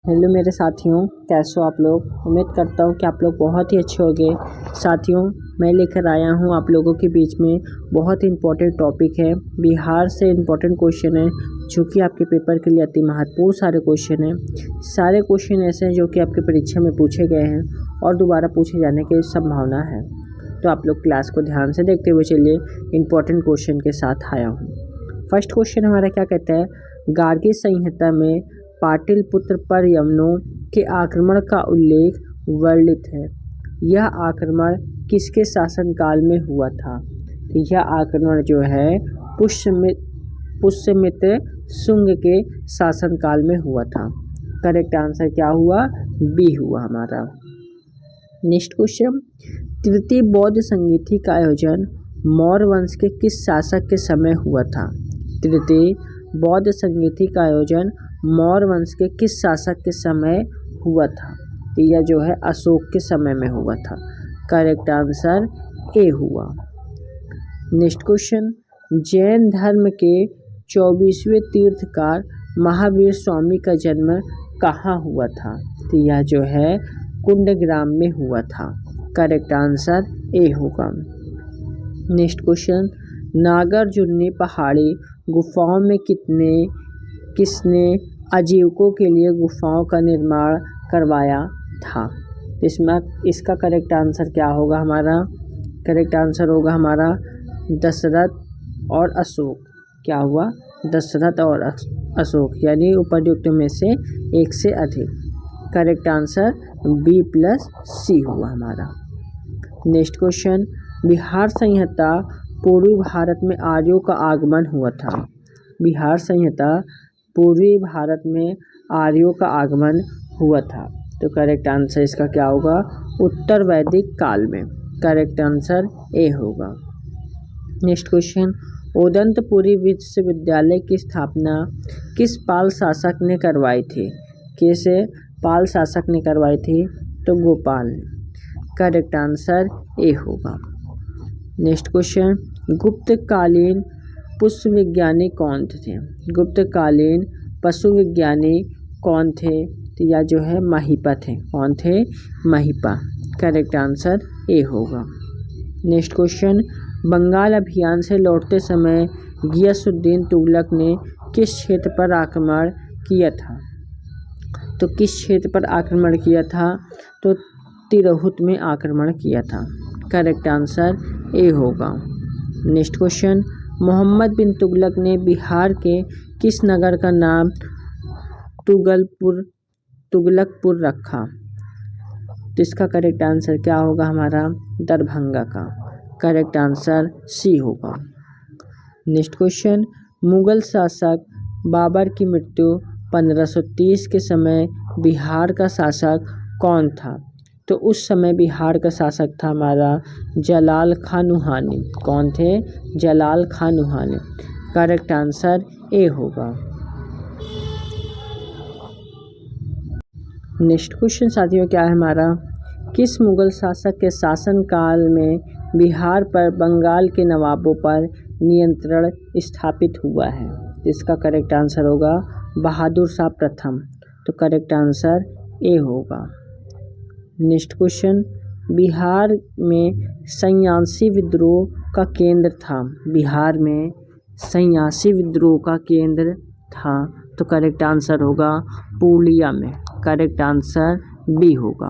Hello मेरे साथियों, कैसे हो आप लोग। उम्मीद करता हूँ कि आप लोग बहुत ही अच्छे होंगे। साथियों, मैं लेकर आया हूँ आप लोगों के बीच में बहुत ही इम्पोर्टेंट टॉपिक है। बिहार से इम्पोर्टेंट क्वेश्चन है जो कि आपके पेपर के लिए अति महत्वपूर्ण सारे क्वेश्चन हैं। सारे क्वेश्चन ऐसे हैं जो कि आपकी परीक्षा में पूछे गए हैं और दोबारा पूछे जाने की संभावना है। तो आप लोग क्लास को ध्यान से देखते हुए चलिए, इम्पोर्टेंट क्वेश्चन के साथ आया हूँ। फर्स्ट क्वेश्चन हमारा क्या कहता है, गार्गी संहिता में पाटलिपुत्र पर यवनों के आक्रमण का उल्लेख वर्णित है। यह आक्रमण किसके शासनकाल में हुआ था। तो यह आक्रमण जो है पुष्यमित्र शुंग के शासनकाल में हुआ था। करेक्ट आंसर क्या हुआ, बी हुआ हमारा। नेक्स्ट क्वेश्चन, तृतीय बौद्ध संगीति का आयोजन मौर्य वंश के किस शासक के समय हुआ था। तृतीय बौद्ध संगीति का आयोजन मौर्य वंश के किस शासक के समय हुआ था। तो यह जो है अशोक के समय में हुआ था। करेक्ट आंसर ए हुआ। नेक्स्ट क्वेश्चन, जैन धर्म के 24वें तीर्थकार महावीर स्वामी का जन्म कहाँ हुआ था। तो यह जो है कुंडग्राम में हुआ था। करेक्ट आंसर ए होगा। नेक्स्ट क्वेश्चन, नागार्जुनी पहाड़ी गुफाओं में किसने आजीविकों के लिए गुफाओं का निर्माण करवाया था। इसका करेक्ट आंसर क्या होगा हमारा। करेक्ट आंसर होगा हमारा दशरथ और अशोक। क्या हुआ, दशरथ और अशोक, यानी उपर्युक्त में से एक से अधिक। करेक्ट आंसर B+C हुआ हमारा। नेक्स्ट क्वेश्चन, बिहार संहिता पूर्वी भारत में आर्यों का आगमन हुआ था। बिहार संहिता पूर्वी भारत में आर्यों का आगमन हुआ था। तो करेक्ट आंसर इसका क्या होगा, उत्तर वैदिक काल में। करेक्ट आंसर ए होगा। नेक्स्ट क्वेश्चन, उदंतपुरी विश्वविद्यालय की स्थापना किस पाल शासक ने करवाई थी। किसे पाल शासक ने करवाई थी, तो गोपाल ने। करेक्ट आंसर ए होगा। नेक्स्ट क्वेश्चन, गुप्तकालीन पशु विज्ञानी कौन थे। गुप्तकालीन पशु विज्ञानी कौन थे। तो यह जो है महिपा थे। कौन थे, महिपा। करेक्ट आंसर ए होगा। नेक्स्ट क्वेश्चन, बंगाल अभियान से लौटते समय गियासुद्दीन तुगलक ने किस क्षेत्र पर आक्रमण किया था। तो किस क्षेत्र पर आक्रमण किया था, तो तिरहुत में आक्रमण किया था। करेक्ट आंसर ए होगा। नेक्स्ट क्वेश्चन, मोहम्मद बिन तुगलक ने बिहार के किस नगर का नाम तुगलकपुर रखा। तो इसका करेक्ट आंसर क्या होगा हमारा, दरभंगा का। करेक्ट आंसर सी होगा। नेक्स्ट क्वेश्चन, मुगल शासक बाबर की मृत्यु 1530 के समय बिहार का शासक कौन था। तो उस समय बिहार का शासक था हमारा जलाल खान नुहानी। कौन थे, Jalal Khan Nuhani. Correct answer a होगा। नेक्स्ट क्वेश्चन साथियों क्या है हमारा, किस मुगल शासक के शासनकाल में बिहार पर बंगाल के नवाबों पर नियंत्रण स्थापित हुआ है। इसका करेक्ट आंसर होगा बहादुर शाह प्रथम। तो करेक्ट आंसर ए होगा। नेक्स्ट क्वेश्चन, बिहार में सन्यासी विद्रोह का केंद्र था। बिहार में सन्यासी विद्रोह का केंद्र था। तो करेक्ट आंसर होगा पूर्णिया में। करेक्ट आंसर बी होगा।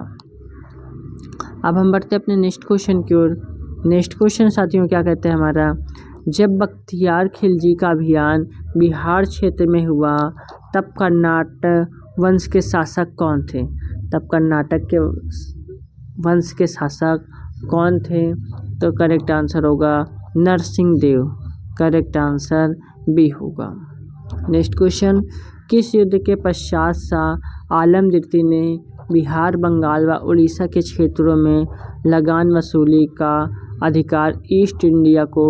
अब हम बढ़ते हैं अपने नेक्स्ट क्वेश्चन की ओर। नेक्स्ट क्वेश्चन साथियों क्या कहते हैं हमारा, जब बख्तियार खिलजी का अभियान बिहार क्षेत्र में हुआ तब कर्नाटक वंश के शासक कौन थे। तब कर्नाटक के वंश के शासक कौन थे। तो करेक्ट आंसर होगा Narsingh Dev. Correct answer B होगा। नेक्स्ट क्वेश्चन, किस युद्ध के पश्चात शाह आलम द्वितीय ने बिहार, बंगाल व उड़ीसा के क्षेत्रों में लगान वसूली का अधिकार ईस्ट इंडिया को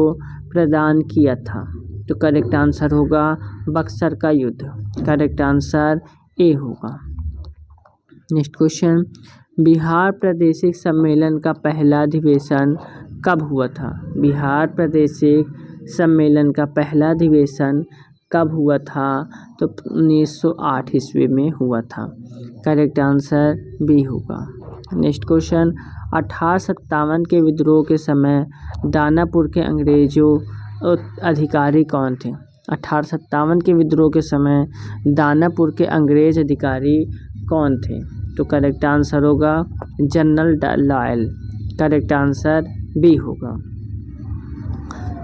प्रदान किया था। तो करेक्ट आंसर होगा बक्सर का युद्ध। करेक्ट आंसर ए होगा। नेक्स्ट क्वेश्चन, बिहार प्रादेशिक सम्मेलन का पहला अधिवेशन कब हुआ था। बिहार प्रादेशिक सम्मेलन का पहला अधिवेशन कब हुआ था? तो 1908 ईस्वी में हुआ था। करेक्ट आंसर बी होगा। नेक्स्ट क्वेश्चन, 1857 के विद्रोह के समय दानापुर के अंग्रेजों अधिकारी कौन थे? 1857 के विद्रोह के समय दानापुर के अंग्रेज अधिकारी कौन थे? तो करेक्ट आंसर होगा general Loyal. Correct answer B होगा।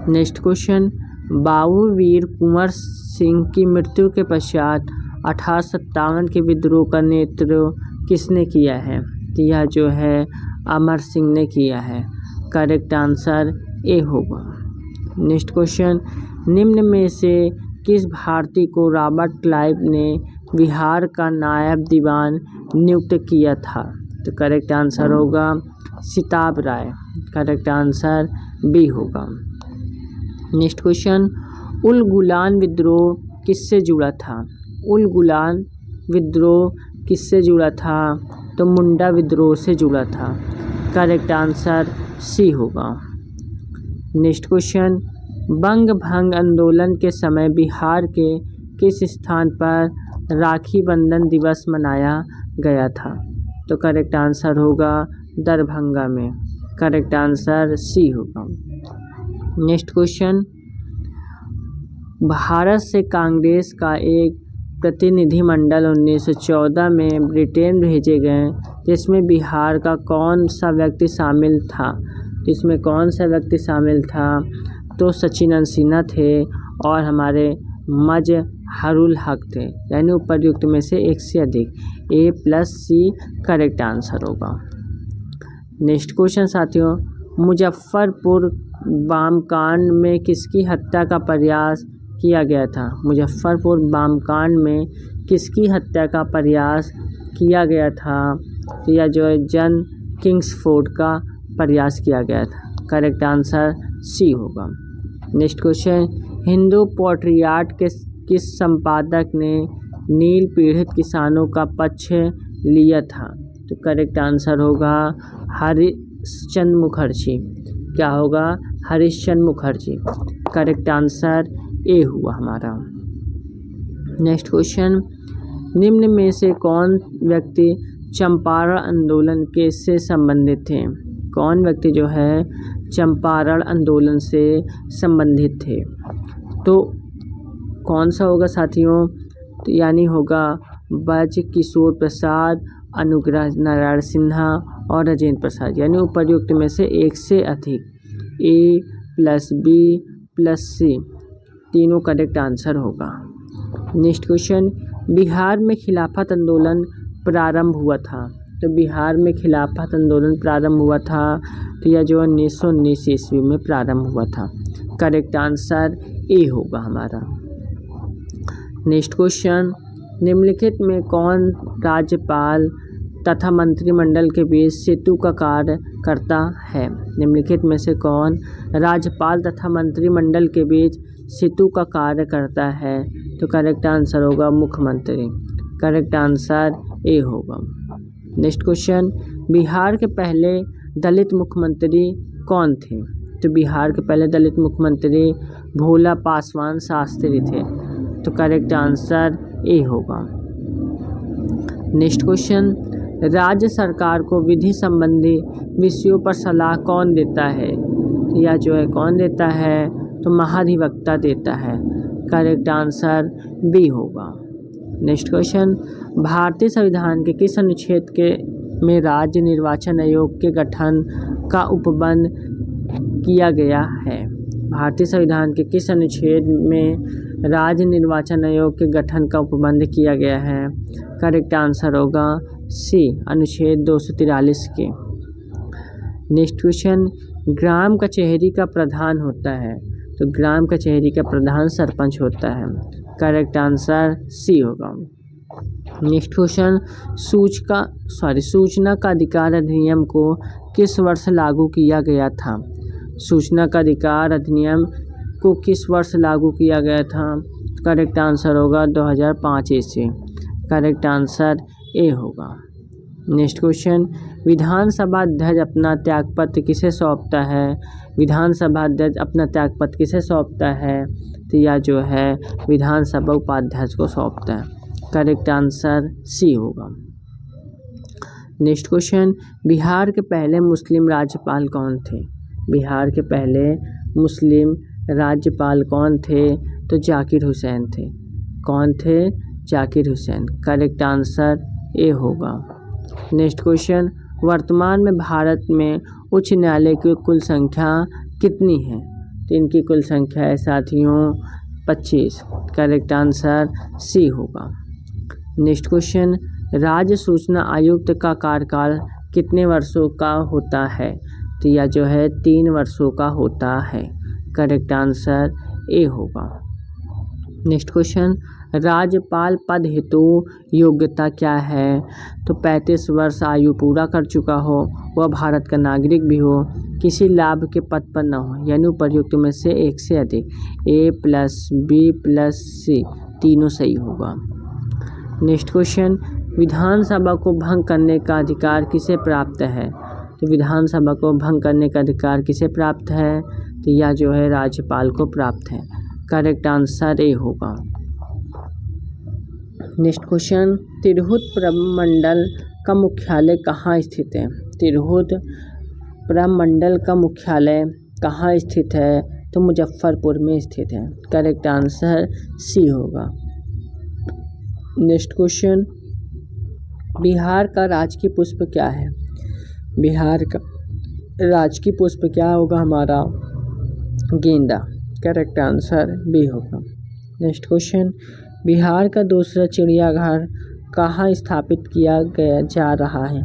नेक्स्ट क्वेश्चन, बाबू वीर कुंवर सिंह की मृत्यु के पश्चात 1857 के विद्रोह का नेतृत्व किसने किया है? तो यह जो है अमर सिंह ने किया है। करेक्ट आंसर ए होगा। नेक्स्ट क्वेश्चन, निम्न में से किस भारतीय को रॉबर्ट क्लाइव ने बिहार का नायब दीवान नियुक्त किया था? तो करेक्ट आंसर होगा सिताब राय। करेक्ट आंसर बी होगा। नेक्स्ट क्वेश्चन, उल गुलान विद्रोह किससे जुड़ा था? उल गुलान विद्रोह किससे जुड़ा था? तो मुंडा विद्रोह से जुड़ा था। करेक्ट आंसर सी होगा। नेक्स्ट क्वेश्चन, बंग भंग आंदोलन के समय बिहार के किस स्थान पर राखी बंधन दिवस मनाया गया था? तो करेक्ट आंसर होगा दरभंगा में। करेक्ट आंसर सी होगा। नेक्स्ट क्वेश्चन, भारत से कांग्रेस का एक प्रतिनिधिमंडल 1914 में ब्रिटेन भेजे गए, जिसमें बिहार का कौन सा व्यक्ति शामिल था? जिसमें कौन सा व्यक्ति शामिल था? तो सचिन सिन्हा थे और हमारे मजहरुल हक थे, यानी उपर्युक्त में से एक से अधिक। ए प्लस सी करेक्ट आंसर होगा। नेक्स्ट क्वेश्चन साथियों, मुजफ्फरपुर बम कांड में किसकी हत्या का प्रयास किया गया था? मुजफ्फरपुर बम कांड में किसकी हत्या का प्रयास किया गया था? तो यह जो है जॉन किंग्सफोर्ड का प्रयास किया गया था। करेक्ट आंसर सी होगा। नेक्स्ट क्वेश्चन, हिंदू पोट्रियाट के किस संपादक ने नील पीड़ित किसानों का पक्ष लिया था? तो करेक्ट आंसर होगा हरिश्चंद्र मुखर्जी। क्या होगा? हरिश्चंद्र मुखर्जी। करेक्ट आंसर ए हुआ हमारा। नेक्स्ट क्वेश्चन, निम्न में से कौन व्यक्ति चंपारण आंदोलन के से संबंधित थे? कौन व्यक्ति जो है चंपारण आंदोलन से संबंधित थे? तो कौन सा होगा साथियों? तो यानी होगा ब्रज किशोर प्रसाद, अनुग्रह नारायण सिन्हा और राजेंद्र प्रसाद, यानी उपर्युक्त में से एक से अधिक। ए प्लस बी प्लस सी तीनों करेक्ट आंसर होगा। नेक्स्ट क्वेश्चन, बिहार में खिलाफत आंदोलन प्रारंभ हुआ था। तो बिहार में खिलाफत आंदोलन प्रारंभ हुआ था, तो यह जो 1919 ईस्वी में प्रारंभ हुआ था। करेक्ट आंसर ए होगा हमारा। नेक्स्ट क्वेश्चन, निम्नलिखित में कौन राज्यपाल तथा मंत्रिमंडल के बीच सेतु का कार्य करता है? निम्नलिखित में से कौन राज्यपाल तथा मंत्रिमंडल के बीच सेतु का कार्य करता है? तो करेक्ट आंसर होगा मुख्यमंत्री। करेक्ट आंसर ए होगा। नेक्स्ट क्वेश्चन, बिहार के पहले दलित मुख्यमंत्री कौन थे? तो बिहार के पहले दलित मुख्यमंत्री भोला पासवान शास्त्री थे। तो करेक्ट आंसर ए होगा। नेक्स्ट क्वेश्चन, राज्य सरकार को विधि संबंधी विषयों पर सलाह कौन देता है? या जो है कौन देता है? तो महाधिवक्ता देता है। करेक्ट आंसर बी होगा। नेक्स्ट क्वेश्चन, भारतीय संविधान के किस अनुच्छेद के में राज्य निर्वाचन आयोग के गठन का उपबंध किया गया है? भारतीय संविधान के किस अनुच्छेद में राज्य निर्वाचन आयोग के गठन का उपबंध किया गया है? करेक्ट आंसर होगा सी, अनुच्छेद 243 के। नेक्स्ट क्वेश्चन, ग्राम कचहरी का प्रधान होता है। तो ग्राम कचहरी का प्रधान सरपंच होता है। करेक्ट आंसर सी होगा। नेक्स्ट क्वेश्चन, सूचना का अधिकार अधिनियम को किस वर्ष लागू किया गया था? सूचना का अधिकार अधिनियम को किस वर्ष लागू किया गया था? करेक्ट आंसर होगा 2005 ईस्वी। करेक्ट आंसर ए होगा। नेक्स्ट क्वेश्चन, विधानसभा अध्यक्ष अपना त्यागपत्र किसे सौंपता है? विधानसभा अध्यक्ष अपना त्यागपत्र किसे सौंपता है? तो यह जो है विधानसभा उपाध्यक्ष को सौंपता है। करेक्ट आंसर सी होगा। नेक्स्ट क्वेश्चन, बिहार के पहले मुस्लिम राज्यपाल कौन थे? बिहार के पहले मुस्लिम राज्यपाल कौन थे? तो जाकिर हुसैन थे। कौन थे? Zakir Hussain. Correct answer a होगा। नेक्स्ट क्वेश्चन, वर्तमान में भारत में उच्च न्यायालय की कुल संख्या कितनी है? तो इनकी कुल संख्या है साथियों 25। करेक्ट आंसर सी होगा। नेक्स्ट क्वेश्चन, राज्य सूचना आयुक्त का कार्यकाल कितने वर्षों का होता है? तो यह जो है 3 वर्षों का होता है। करेक्ट आंसर ए होगा। नेक्स्ट क्वेश्चन, राज्यपाल पद हेतु योग्यता क्या है? तो 35 वर्ष आयु पूरा कर चुका हो, वह भारत का नागरिक भी हो, किसी लाभ के पद पर न हो, यानी उपर्युक्त में से एक से अधिक। A+B+C तीनों सही होगा। नेक्स्ट क्वेश्चन, विधानसभा को भंग करने का अधिकार किसे प्राप्त है? तो विधानसभा को भंग करने का अधिकार किसे प्राप्त है? तो यह जो है राज्यपाल को प्राप्त है। करेक्ट आंसर ए होगा। नेक्स्ट क्वेश्चन, तिरहुत प्रमंडल का मुख्यालय कहाँ स्थित है? तिरहुत प्रमंडल का मुख्यालय कहाँ स्थित है? तो मुजफ्फरपुर में स्थित है। करेक्ट आंसर सी होगा। नेक्स्ट क्वेश्चन, बिहार का राजकीय पुष्प क्या है? बिहार का राजकीय पुष्प क्या होगा हमारा? गेंदा। करेक्ट आंसर बी होगा। नेक्स्ट क्वेश्चन, बिहार का दूसरा चिड़ियाघर कहाँ स्थापित किया जा रहा है?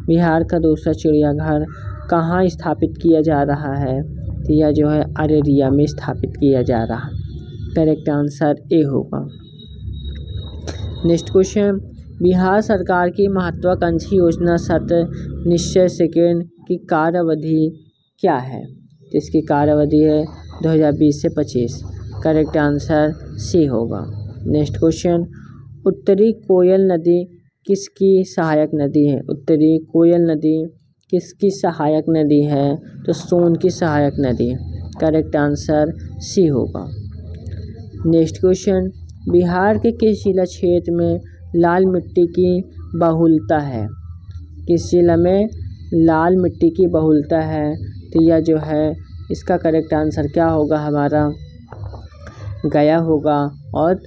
बिहार का दूसरा चिड़ियाघर कहाँ स्थापित किया जा रहा है? तो यह जो है अररिया में स्थापित किया जा रहा है। करेक्ट आंसर ए होगा। नेक्स्ट क्वेश्चन, बिहार सरकार की महत्वाकांक्षी योजना शत निश्चय सेकंड की कार्यावधि क्या है? तो इसकी कार्यावधि है 2020 से 25। करेक्ट आंसर सी होगा। नेक्स्ट क्वेश्चन, उत्तरी कोयल नदी किसकी सहायक नदी है? उत्तरी कोयल नदी किसकी सहायक नदी है? तो सोन की सहायक नदी है। करेक्ट आंसर सी होगा। नेक्स्ट क्वेश्चन, बिहार के किस जिला क्षेत्र में लाल मिट्टी की बहुलता है? किस जिला में लाल मिट्टी की बहुलता है? तो यह जो है इसका करेक्ट आंसर क्या होगा हमारा? गया होगा और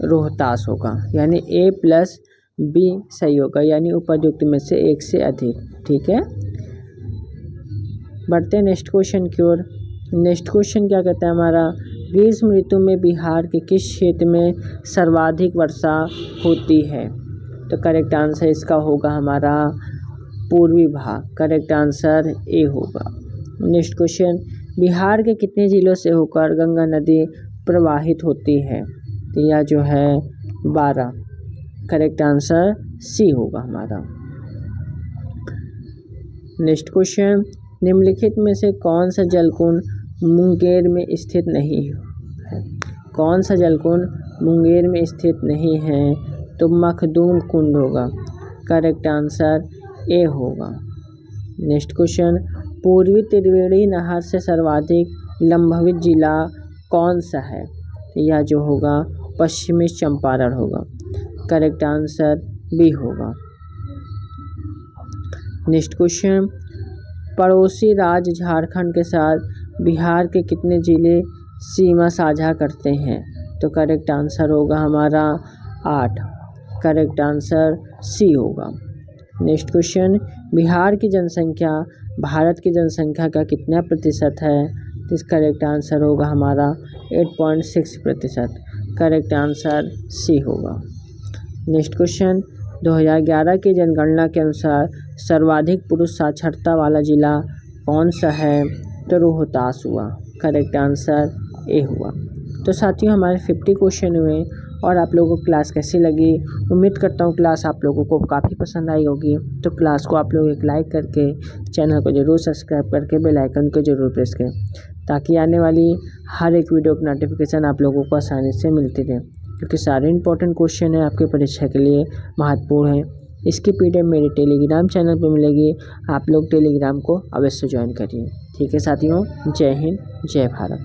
रोहतास होगा, यानी A+B सही होगा, यानी उपर्युक्त में से एक से अधिक। ठीक है, बढ़ते हैं नेक्स्ट क्वेश्चन की ओर। नेक्स्ट क्वेश्चन क्या कहता है हमारा? ग्रीष्म ऋतु में बिहार के किस क्षेत्र में सर्वाधिक वर्षा होती है? तो करेक्ट आंसर इसका होगा हमारा पूर्वी भाग। करेक्ट आंसर ए होगा। नेक्स्ट क्वेश्चन, बिहार के कितने जिलों से होकर गंगा नदी प्रवाहित होती है? तो यह जो है 12। करेक्ट आंसर सी होगा हमारा। नेक्स्ट क्वेश्चन, निम्नलिखित में से कौन सा जलकुंड मुंगेर में स्थित नहीं है? कौन सा जलकुंड मुंगेर में स्थित नहीं है? तो मखदूम कुंड होगा। करेक्ट आंसर ए होगा। नेक्स्ट क्वेश्चन, पूर्वी त्रिवेणी नहर से सर्वाधिक लंबवित जिला कौन सा है? यह जो होगा पश्चिमी चंपारण होगा। करेक्ट आंसर बी होगा। नेक्स्ट क्वेश्चन, पड़ोसी राज्य झारखंड के साथ बिहार के कितने जिले सीमा साझा करते हैं? तो करेक्ट आंसर होगा हमारा 8। करेक्ट आंसर सी होगा। नेक्स्ट क्वेश्चन, बिहार की जनसंख्या भारत की जनसंख्या का कितना प्रतिशत है? तो इसका करेक्ट आंसर होगा हमारा 8.6%। करेक्ट आंसर सी होगा। नेक्स्ट क्वेश्चन, 2011 की जनगणना के अनुसार सर्वाधिक पुरुष साक्षरता वाला जिला कौन सा है? तो रोहतास हुआ। करेक्ट आंसर ए हुआ। तो साथियों हमारे 50 क्वेश्चन हुए और आप लोगों को क्लास कैसी लगी? उम्मीद करता हूँ क्लास आप लोगों को काफ़ी पसंद आई होगी। तो क्लास को आप लोग एक लाइक करके चैनल को ज़रूर सब्सक्राइब करके बेल आइकन को ज़रूर प्रेस करें, ताकि आने वाली हर एक वीडियो की नोटिफिकेशन आप लोगों को आसानी से मिलती रहे, क्योंकि सारे इंपॉर्टेंट क्वेश्चन हैं आपके परीक्षा के लिए महत्वपूर्ण हैं। इसकी PDF मेरे टेलीग्राम चैनल पर मिलेगी, आप लोग टेलीग्राम को अवश्य ज्वाइन करिए। ठीक है साथियों, जय हिंद, जय भारत।